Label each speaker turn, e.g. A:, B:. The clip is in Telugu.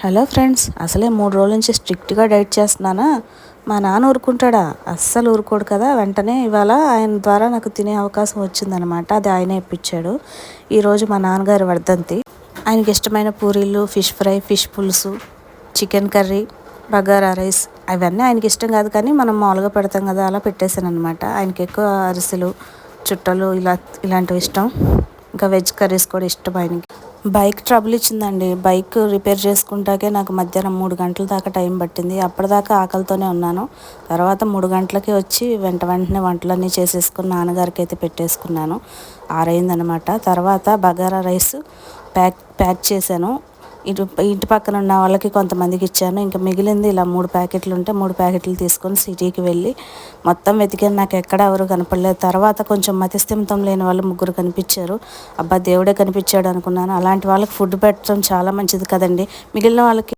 A: హలో ఫ్రెండ్స్, అసలే 3 రోజుల నుంచి స్ట్రిక్ట్గా డైట్ చేస్తున్నానా. మా నాన్న ఊరుకుంటాడా? అస్సలు ఊరుకోడు కదా. వెంటనే ఇవాళ ఆయన ద్వారా నాకు తినే అవకాశం వచ్చిందనమాట. అది ఆయనే ఇప్పించాడు. ఈరోజు మా నాన్నగారి వర్ధంతి. ఆయనకి ఇష్టమైన పూరీలు, ఫిష్ ఫ్రై, ఫిష్ పులుసు, చికెన్ కర్రీ, బగారా రైస్, అవన్నీ ఆయనకి ఇష్టం కాదు కానీ మనం మామూలుగా పెడతాం కదా, అలా పెట్టేశాను అనమాట. ఆయనకి ఎక్కువ అరిసెలు, చుట్టలు ఇలాంటివి ఇష్టం. ఇంకా వెజ్ కర్రీస్ కూడా ఇష్టం ఆయనకి. బైక్ ట్రబుల్ ఇచ్చిందండి. బైక్ రిపేర్ చేసుకుంటాకే నాకు మధ్యాహ్నం 3 గంటల దాకా టైం పట్టింది. అప్పటిదాకా ఆకలితోనే ఉన్నాను. తర్వాత 3 గంటలకి వచ్చి వెంటనే వంటలన్నీ చేసేసుకుని నాన్నగారికి అయితే పెట్టేసుకున్నాను. ఆరైందనమాట. తర్వాత బగారా రైస్ ప్యాక్ చేశాను. ఇంటి పక్కన ఉన్న వాళ్ళకి కొంతమందికి ఇచ్చాను. ఇంకా మిగిలింది ఇలా 3 ప్యాకెట్లు ఉంటే 3 ప్యాకెట్లు తీసుకొని సిటీకి వెళ్ళి మొత్తం వెతికాను. నాకు ఎక్కడ ఎవరు కనపడలేదు. తర్వాత కొంచెం మతిస్థిమితం లేని వాళ్ళు 3 కనిపించారు. అబ్బా, దేవుడే కనిపించాడు అనుకున్నాను. అలాంటి వాళ్ళకి ఫుడ్ పెట్టడం చాలా మంచిది కదండి. మిగిలిన వాళ్ళకి